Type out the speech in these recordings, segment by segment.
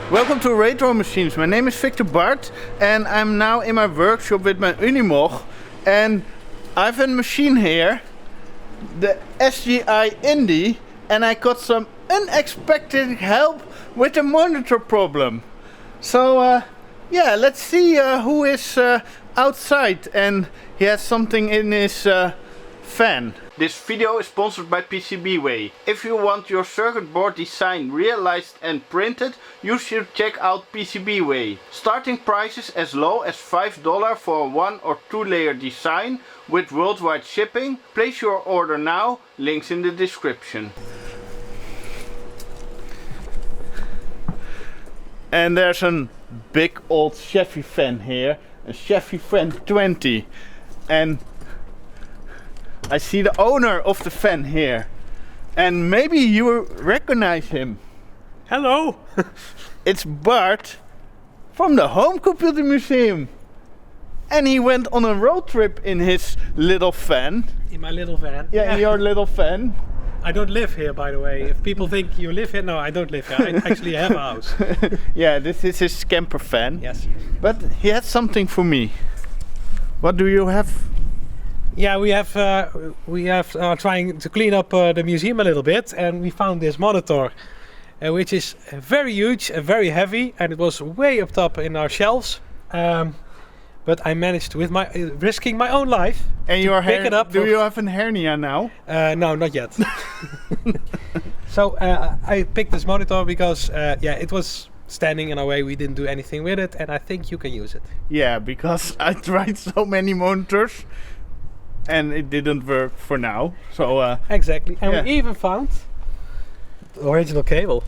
Welcome to Retro Machines. My name is Victor Bart and I'm now in my workshop with my Unimog, and I have a machine here, the SGI Indy, and I got some unexpected help with the monitor problem. So yeah, let's see who is outside, and he has something in his fan. This video is sponsored by PCBWay. If you want your circuit board design realized and printed, you should check out PCBWay. Starting prices as low as $5 for a 1 or 2 layer design with worldwide shipping. Place your order now, links in the description. And there's a big old Chevy fan here, a Chevy fan 20, and I see the owner of the fan here, and maybe you recognize him. Hello! It's Bart from the Homecomputermuseum, and he went on a road trip in his little van. In my little van. Yeah, in your little van. I don't live here, by the way. If people think you live here, no, I don't live here. I actually have a house. Yeah, this is his camper van. Yes. But he had something for me. What do you have? Yeah, we have trying to clean up the museum a little bit, and we found this monitor, which is very huge and very heavy, and it was way up top in our shelves. But I managed, with my risking my own life, and to pick it up. Do you have a hernia now? No, not yet. So I picked this monitor because yeah, it was standing in our way. We didn't do anything with it, and I think you can use it. Yeah, because I tried so many monitors and it didn't work for now. So exactly, and yeah. we even found the original cable.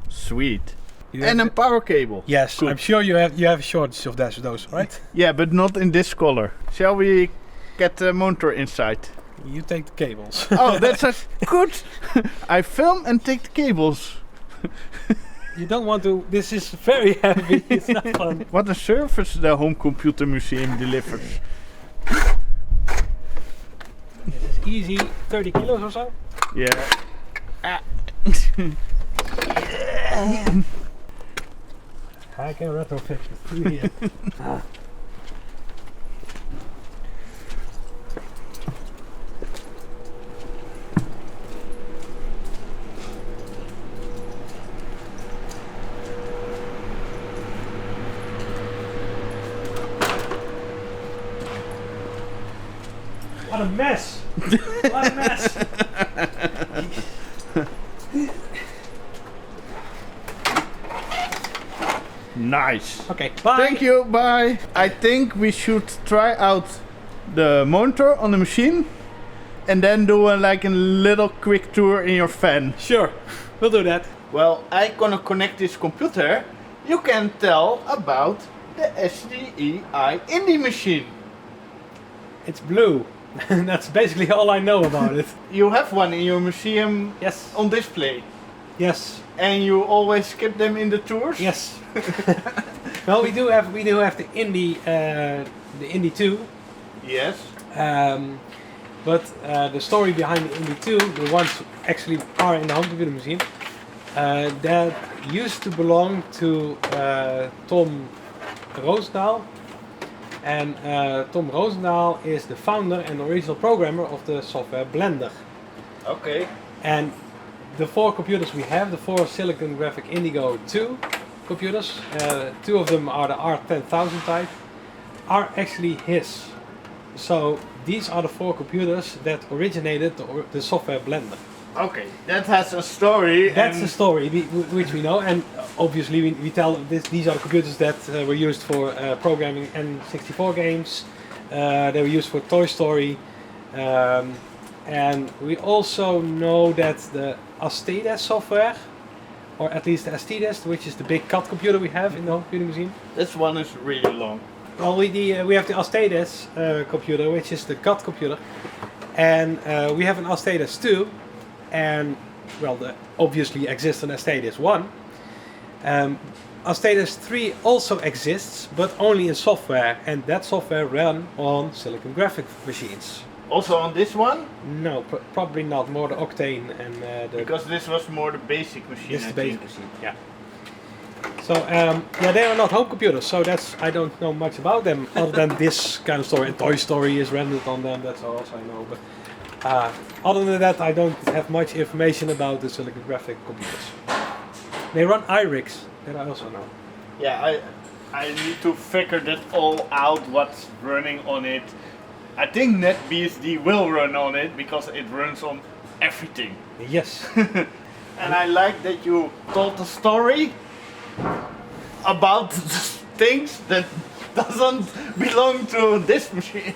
Sweet. And a power cable. Yes, good. I'm sure you have a shortage of those, right? Yeah, but not in this color. Shall we get the monitor inside? You take the cables. Oh, that's a good. I film and take the cables. You don't want to. This is very heavy. It's not fun. What a service the Homecomputermuseum delivers. This is easy, 30 kilos or so. Yeah. I can retrofit it through here. What a mess! What a mess! Nice. Okay, bye. Thank you, bye. I think we should try out the monitor on the machine and then do a little quick tour in your fan. Sure, we'll do that. Well, I'm gonna connect this computer. You can tell about the SGI Indy machine. It's blue. That's basically all I know about it. You have one in your museum. Yes. On display. Yes. And you always skip them in the tours? Yes. Well, we do have the Indy 2. Yes. But the story behind the Indy 2, the ones actually are in the Homecomputermuseum, that used to belong to Tom Roosendaal. And Tom Roosendaal is the founder and original programmer of the software Blender. Okay. And the 4 computers we have, the 4 Silicon Graphic Indigo 2 computers, 2 of them are the R10000 type, are actually his. So these are the 4 computers that originated the software Blender. Okay, that has a story. That's the story which we know, and obviously we tell these are the computers that were used for programming N64 games. They were used for Toy Story, and we also know that the Astedes software, or at least the Astedes, which is the big CAD computer we have in the Homecomputermuseum. This one is really long. Well, we have the Astedes computer, which is the CAD computer, and we have an Astedes 2. And well, obviously exists an Astedes 1. Astedes 3 also exists, but only in software, and that software ran on Silicon Graphic machines. Also on this one? No, probably not. More the Octane and because this was more the basic machine. This is the basic machine, yeah. So yeah, they are not home computers, so I don't know much about them other than this kind of story. And Toy Story is rendered on them, that's all I know. But other than that, I don't have much information about the silicon graphic computers. They run iRigs, that I also know. Yeah, I need to figure that all out, what's running on it. I think NetBSD will run on it because it runs on everything. Yes. And I like that you told the story about things that doesn't belong to this machine.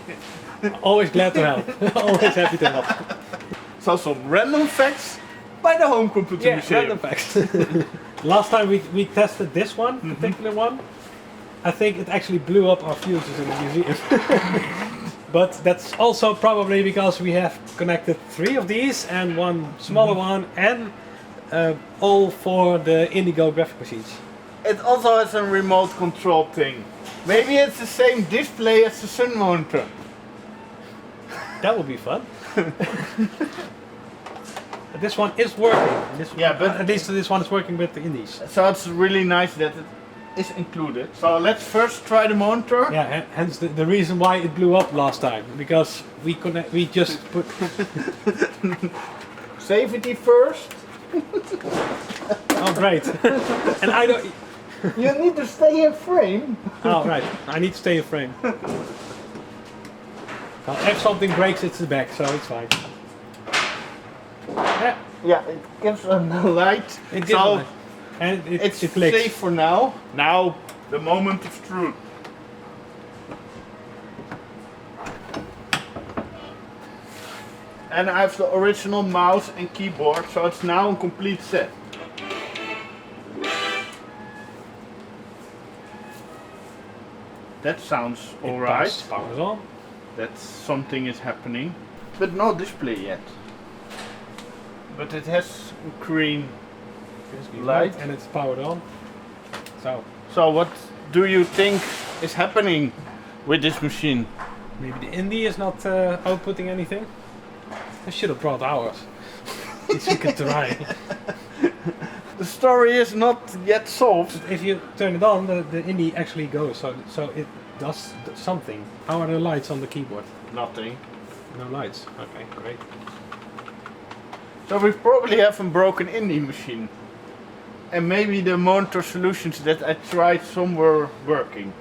Always glad to help. Always happy to help. So some random facts by the Home Computer Yeah, Museum. random facts. Last time we tested this one, particular one, I think it actually blew up our fuses in the museum. But that's also probably because we have connected 3 of these and one smaller one, and all for the Indigo graphic machines. It also has a remote control thing. Maybe it's the same display as the Sun monitor. That would be fun. This one is working. But at least this one is working with the Indies. So it's really nice that it is included. So let's first try the monitor. Yeah, hence the reason why it blew up last time, because we just put Safety first. oh great, and I don't. You need to stay in frame. Oh right, I need to stay in frame. Well, if something breaks, it's the back, so it's fine. Yeah, Yeah, it gives a light. it So did. And it's it clicks. safe for now. Now the moment of truth. And I have the original mouse and keyboard, so it's now a complete set. That sounds alright. Power on. That something is happening. But no display yet. But it has green light. And it's powered on. So what do you think is happening with this machine? Maybe the Indy is not outputting anything. I should have brought ours. At least we could try. The story is not yet solved. If you turn it on, the Indy actually goes, so it does something. How are the lights on the keyboard? Nothing. No lights. Okay, great. So we probably have a broken Indie machine. And maybe the monitor solutions that I tried, some were working.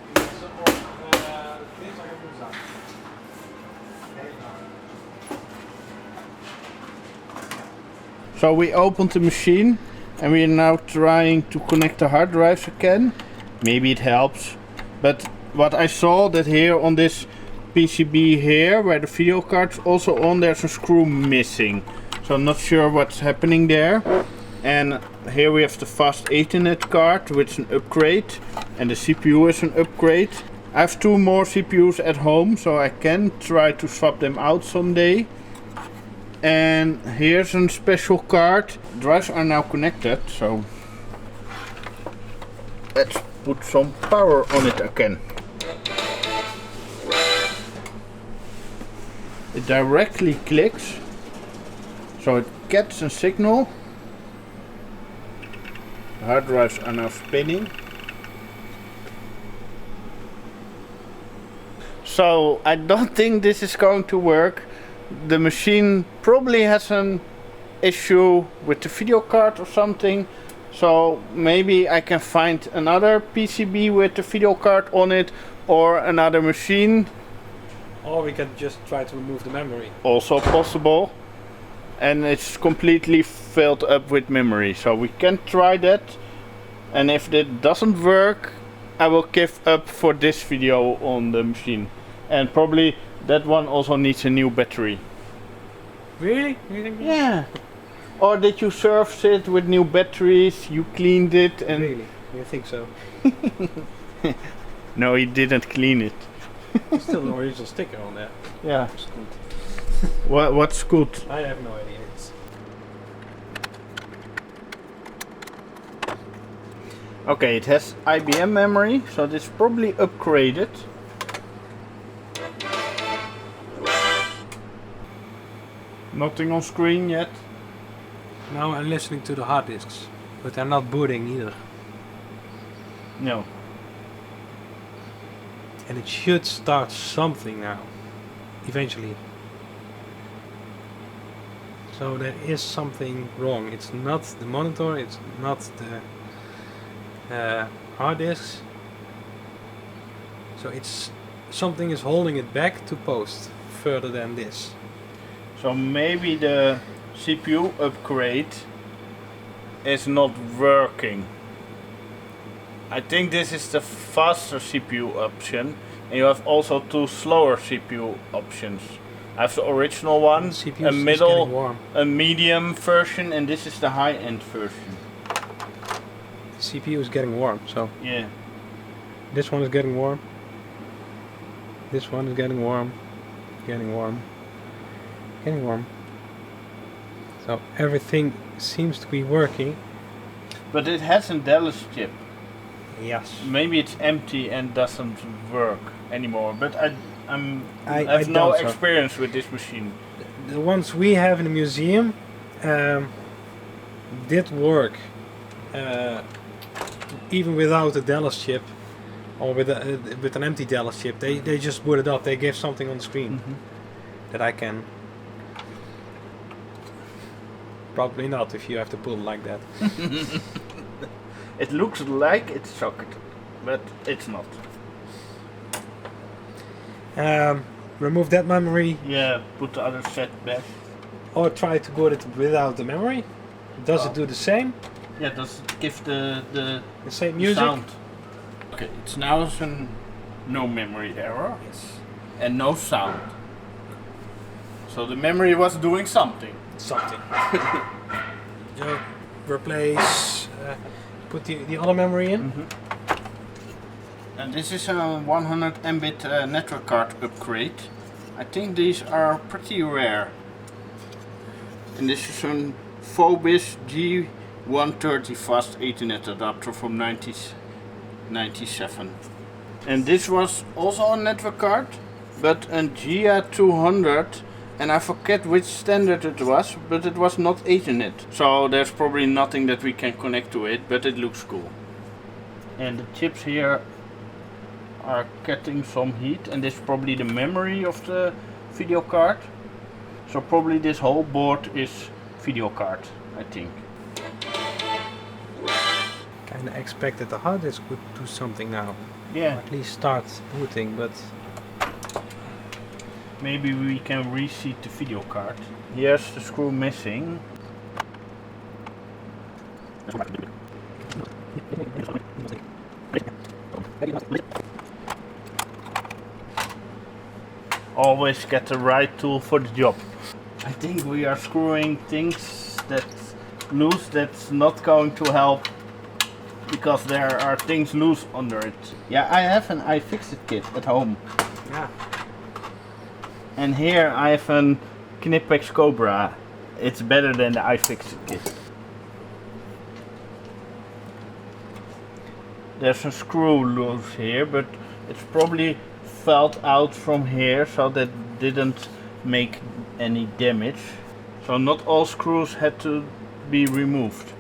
So we opened the machine and we are now trying to connect the hard drives again. Maybe it helps. But what I saw that here on this PCB here, where the video card's also on, there's a screw missing. So I'm not sure what's happening there. And here we have the fast Ethernet card, which is an upgrade. And the CPU is an upgrade. I have 2 more CPUs at home, so I can try to swap them out someday. And here's a special card. Drives are now connected, so let's put some power on it again. It directly clicks, so it gets a signal. The hard drives are now spinning. So I don't think this is going to work. The machine probably has an issue with the video card or something. So maybe I can find another PCB with the video card on it, or another machine. Or we can just try to remove the memory. Also possible. And it's completely filled up with memory. So we can try that. And if that doesn't work, I will give up for this video on the machine. And probably that one also needs a new battery. Really? You think? Yeah. Or did you service it with new batteries? You cleaned it and... Really? You think so? No, he didn't clean it. Still an original sticker on there. Yeah. It's good. What's good? I have no idea. Okay, it has IBM memory, so this is probably upgraded. Nothing on screen yet. Now I'm listening to the hard disks, but they're not booting either. No. And it should start something now, eventually. So there is something wrong. It's not the monitor, it's not the hard disks. So it's something is holding it back to post further than this. So maybe the CPU upgrade is not working. I think this is the faster CPU option, and you have also two slower CPU options. I have the original one, CPU a is middle, getting warm. a medium version, and this is the high-end version. The CPU is getting warm, so Yeah. this one is getting warm. This one is getting warm. Getting warm. Getting warm. So everything seems to be working. But it has a Dallas chip. Yes. Maybe it's empty and doesn't work anymore. But I I have no doubt so. experience with this machine. The ones we have in the museum did work even without a Dallas chip or with an empty Dallas chip. They just booted up. They gave something on the screen that I can. Probably not if you have to pull like that. It looks like it's socketed, but it's not. Remove that memory Yeah, put the other set back. or try to boot it without the memory. Does it do the same? Yeah, does it give the same music? sound? Okay, it's now no memory error. Yes. And no sound. So the memory was doing something. Something. So replace. Put the other memory in. And this is a 100 Mbit network card upgrade. I think these are pretty rare. And this is a Phobis G130 fast Ethernet adapter from 1997. And this was also a network card, but a GA200, and I forget which standard it was, but it was not Ethernet. So there's probably nothing that we can connect to it, but it looks cool. And the chips here are getting some heat, and this is probably the memory of the video card. So probably this whole board is video card, I think. Kinda expected the hard disk would do something now. Yeah, Or at least start booting, but maybe we can reseat the video card. Here's the screw missing. Always get the right tool for the job. I think we are screwing things that's loose that's not going to help, because there are things loose under it. Yeah, I have an iFixit kit at home. yeah. And here I have a Knipex Cobra. It's better than the iFixit kit. There's a screw loose here, but it's probably felt out from here, so that didn't make any damage. So not all screws had to be removed.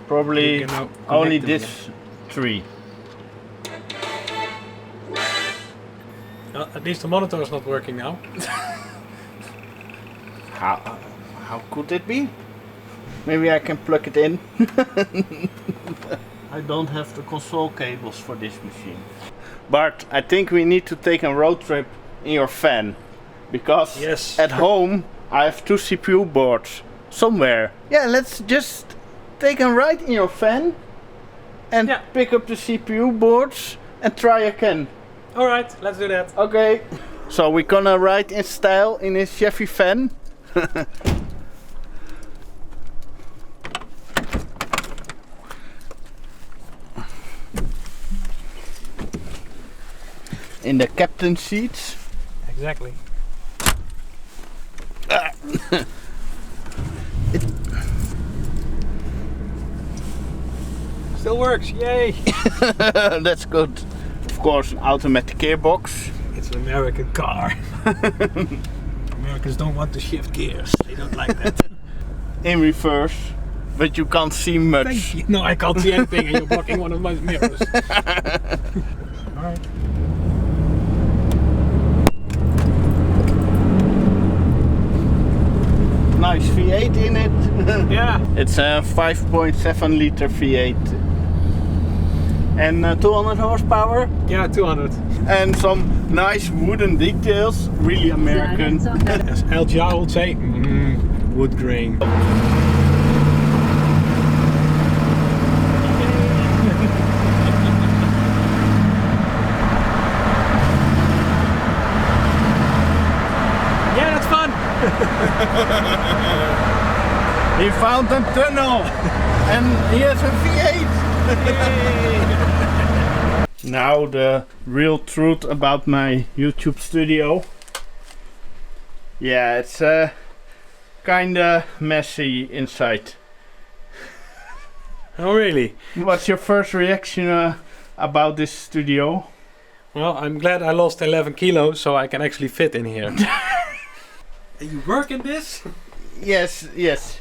Probably You can now only connect them this three. At least the monitor is not working now. How could it be? Maybe I can plug it in. I don't have the console cables for this machine. Bart, I think we need to take a road trip in your fan. Because Yes. at home I have two CPU boards somewhere. Yeah, let's just take a ride in your van and Yeah. pick up the CPU boards and try again. Alright, let's do that. Okay. So we're gonna ride in style in his Chevy van. In the captain seats. Exactly. Still works, yay! That's good. Of course, an automatic gearbox. It's an American car. Americans don't want to shift gears. They don't like that. In reverse. but you can't see much. Thank you. No, I can't see anything and you're blocking one of my mirrors. Alright. Nice V8 in it. Yeah. It's a 5.7 liter V8. And 200 horsepower. Yeah, 200. And some nice wooden details. Really American. As LGR would say, wood grain. Yeah, that's fun. He found a tunnel. And he has a V8. Now the real truth about my YouTube studio. Yeah, it's kinda messy inside. Oh really? What's your first reaction about this studio? Well, I'm glad I lost 11 kilos so I can actually fit in here. You work in this? Yes, yes.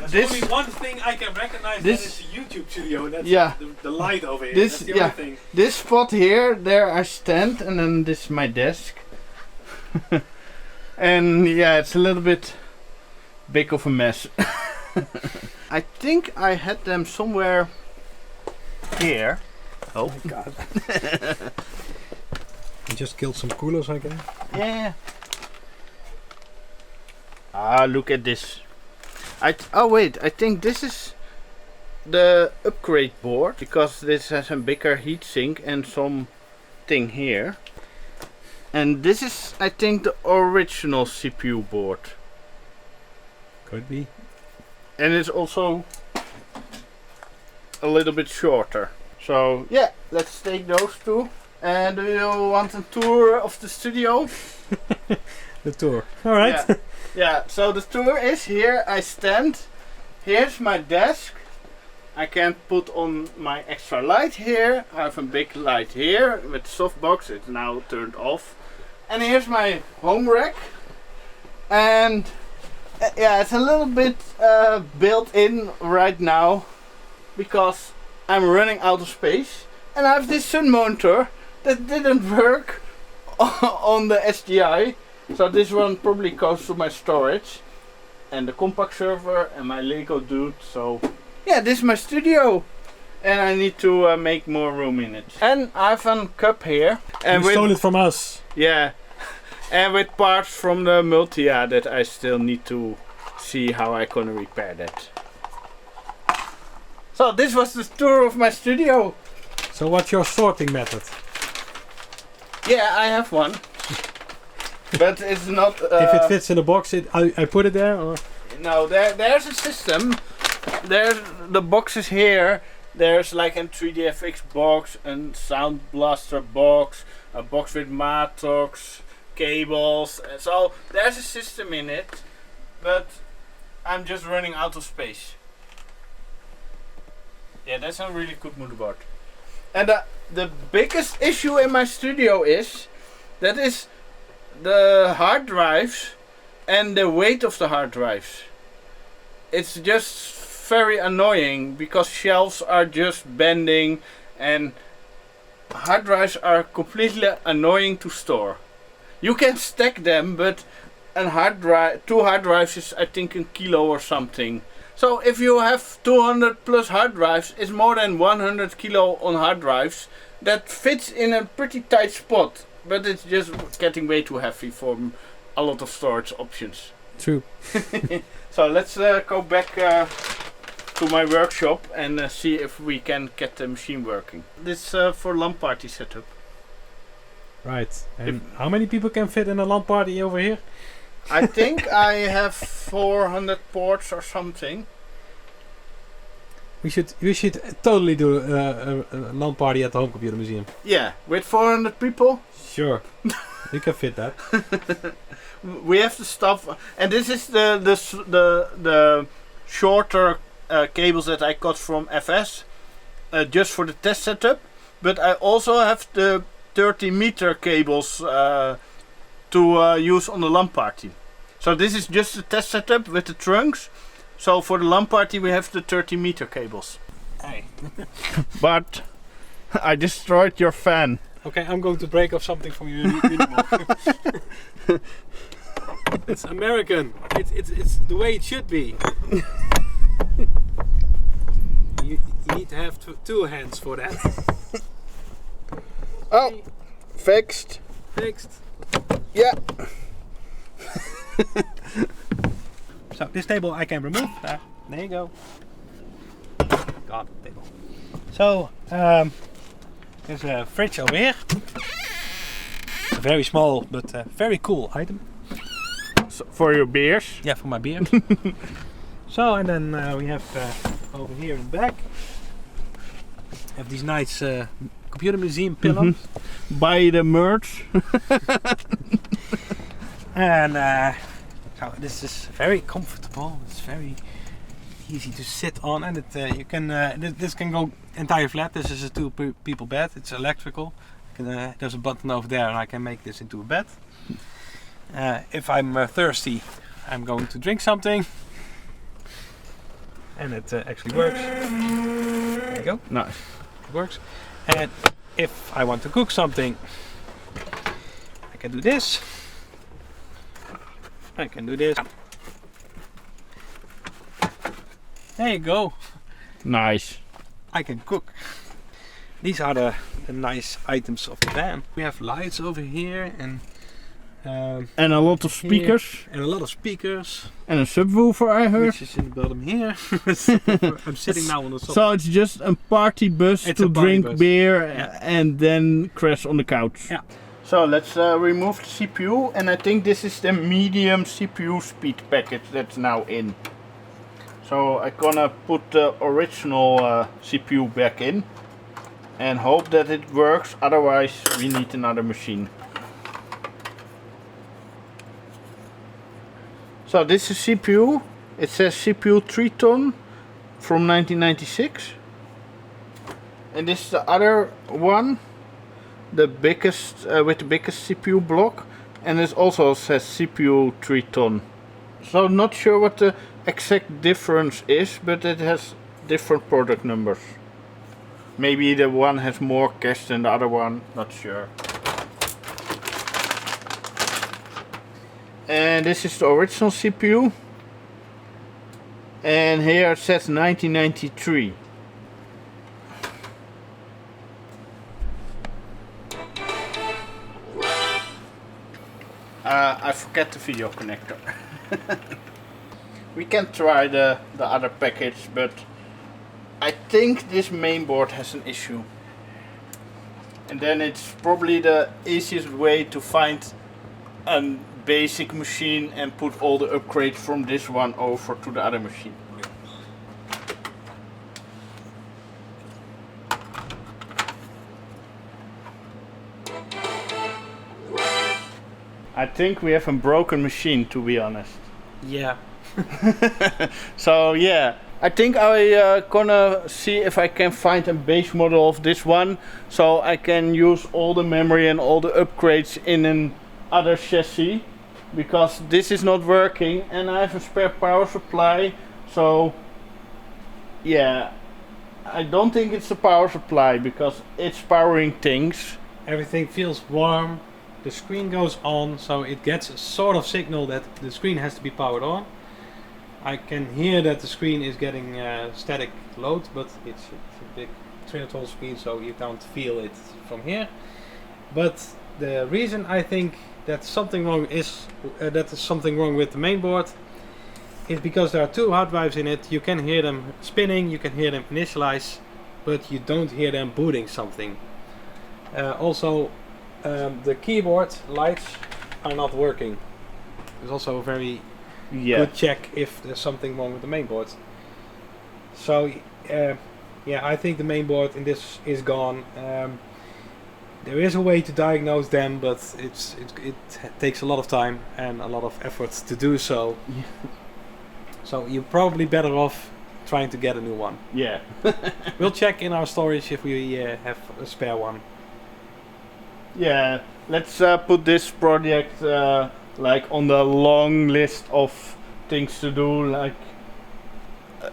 There's only one thing I can recognize, that is the YouTube studio, and that's the light over here. This, that's the only thing. This spot here, there I stand, and then this is my desk. And yeah, it's a little bit big of a mess. I think I had them somewhere here. Oh my god. You just killed some coolers, I guess? Yeah. Ah, look at this. Oh wait, I think this is the upgrade board, because this has a bigger heatsink and some thing here. And this is, I think, the original CPU board. Could be. And it's also a little bit shorter. So yeah, let's take those two. And do you want a tour of the studio? The tour. Alright. Yeah. Yeah, so the tour is here. I stand. Here's my desk. I can put on my extra light here. I have a big light here with softbox. It's now turned off. And here's my home rack. And yeah, it's a little bit built in right now because I'm running out of space. And I have this sun monitor that didn't work on the SGI. So this one probably goes to my storage. And the compact server and my Lego dude. So yeah, this is my studio. And I need to make more room in it. And I have a cup here. And you stole it from us. Yeah. And with parts from the Multia that I still need to see how I can repair that. So this was the tour of my studio. So what's your sorting method? Yeah, I have one. But it's not... if it fits in a box, I put it there? Or? No, there's a system. There's the boxes here. There's like a 3DFX box, a Sound Blaster box, a box with Matrox, cables. So there's a system in it. But I'm just running out of space. Yeah, that's a really good motherboard. And the biggest issue in my studio is the hard drives and the weight of the hard drives. It's just very annoying because shelves are just bending and hard drives are completely annoying to store. You can stack them, but two hard drives is I think a kilo or something. So if you have 200 plus hard drives, it's more than 100 kilo on hard drives. That fits in a pretty tight spot. But it's just getting way too heavy for a lot of storage options. True. So let's go back to my workshop and see if we can get the machine working. This for LAN party setup. Right. And how many people can fit in a LAN party over here? I think I have 400 ports or something. We should totally do a LAN party at the Home Computer Museum. Yeah, with 400 people. Sure, you can fit that. We have the stuff, and this is the shorter cables that I got from FS, just for the test setup. But I also have the 30-meter cables to use on the LAN party. So this is just the test setup with the trunks, So for the LAN party we have the 30-meter cables. Hey. But I destroyed your fan. Okay, I'm going to break off something from your Unimog. It's American. It's the way it should be. You need to have two hands for that. Oh, fixed. Fixed. Yeah. So this table I can remove. There you go. Gone table. So there's a fridge over here. A very small but very cool item. So for your beers? Yeah, for my beer. So and then we have over here in the back have these nice computer museum pillows. Buy the merch. And so this is very comfortable. It's very easy to sit on, and you can this can go entire flat. This is a two-people bed. It's electrical. There's a button over there, and I can make this into a bed. If I'm thirsty, I'm going to drink something, and it actually works. There you go. Nice. It works. And if I want to cook something, I can do this. I can do this. There you go. Nice. I can cook. These are the nice items of the van. We have lights over here and a lot of speakers. And a lot of speakers. And a subwoofer I heard. Which is in the bottom here. I'm sitting now on the sofa. So it's just a party bus to drink beer and then crash on the couch. Yeah. So let's remove the CPU, and I think this is the medium CPU speed package that's now in. So I'm gonna put the original CPU back in and hope that it works, otherwise we need another machine. So this is CPU. It says CPU 3 ton from 1996. And this is the other one, the biggest with the biggest CPU block, and it also says CPU 3 ton. So not sure what the exact difference is, but it has different product numbers. Maybe the one has more cache than the other one, not sure. And this is the original CPU, and here it says 1993. I forget the video connector. We can try the other package, but I think this mainboard has an issue. And then it's probably the easiest way to find a basic machine and put all the upgrades from this one over to the other machine. I think we have a broken machine, to be honest. Yeah. So yeah, I think I gonna see if I can find a base model of this one, so I can use all the memory and all the upgrades in an other chassis, because this is not working and I have a spare power supply. So yeah, I don't think it's the power supply because it's powering things. Everything feels warm. The screen goes on, so it gets a sort of signal that the screen has to be powered on. I can hear that the screen is getting static load, but it's a big 300 screen, so you don't feel it from here. But the reason I think that something wrong is that is something wrong with the mainboard is because there are two hard drives in it. You can hear them spinning, you can hear them initialize, but you don't hear them booting something. Also, the keyboard lights are not working. It's also a very good check if there's something wrong with the mainboard. So yeah, I think the mainboard in this is gone. There is a way to diagnose them, but it takes a lot of time and a lot of effort to do so. Yeah. So you're probably better off trying to get a new one. Yeah. We'll check in our storage if we have a spare one. Yeah, let's put this project like on the long list of things to do. Like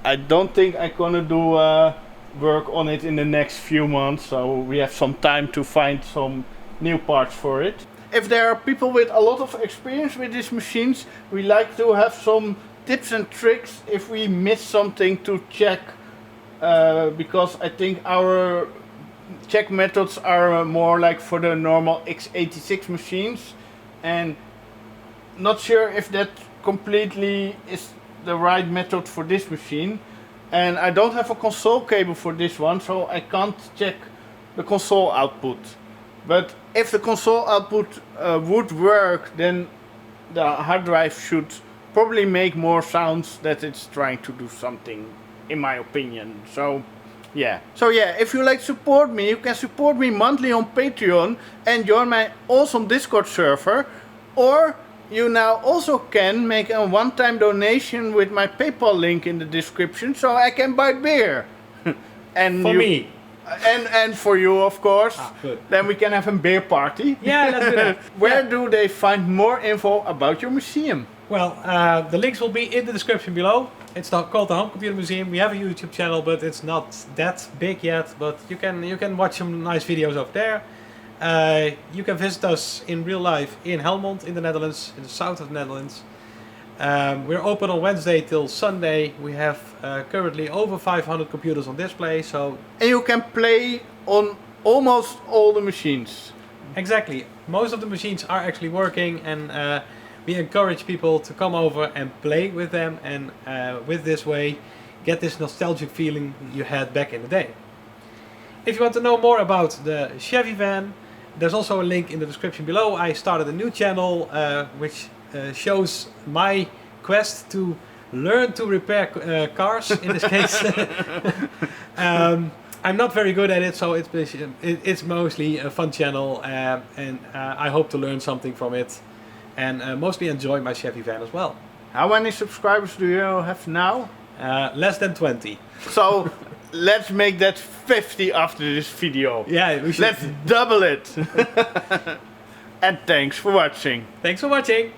I don't think I'm gonna do work on it in the next few months, so we have some time to find some new parts for it. If there are people with a lot of experience with these machines, we like to have some tips and tricks if we miss something to check, because I think our check methods are more like for the normal x86 machines, and not sure if that completely is the right method for this machine. And I don't have a console cable for this one, so I can't check the console output. But if the console output would work, then the hard drive should probably make more sounds that it's trying to do something, in my opinion. So yeah, if you like to support me, you can support me monthly on Patreon and join my awesome Discord server, or you now also can make a one-time donation with my PayPal link in the description, so I can buy beer. And For me. And for you, of course. Good. Then we can have a beer party. Yeah, let's do that. Where do they find more info about your museum? Well, the links will be in the description below. It's called the Home Computer Museum. We have a YouTube channel, but it's not that big yet. But you can watch some nice videos over there. You can visit us in real life in Helmond in the Netherlands, in the south of the Netherlands. We're open on Wednesday till Sunday. We have currently over 500 computers on display. So and you can play on almost all the machines. Exactly. Most of the machines are actually working, and we encourage people to come over and play with them, and with this way get this nostalgic feeling you had back in the day. If you want to know more about the Chevy van, there's also a link in the description below. I started a new channel which shows my quest to learn to repair cars, in this case. I'm not very good at it, so it's mostly a fun channel, and I hope to learn something from it, and mostly enjoy my Chevy van as well. How many subscribers do you have now? Less than 20. So let's make that 50 after this video. Yeah, we should. Let's double it. And thanks for watching. Thanks for watching.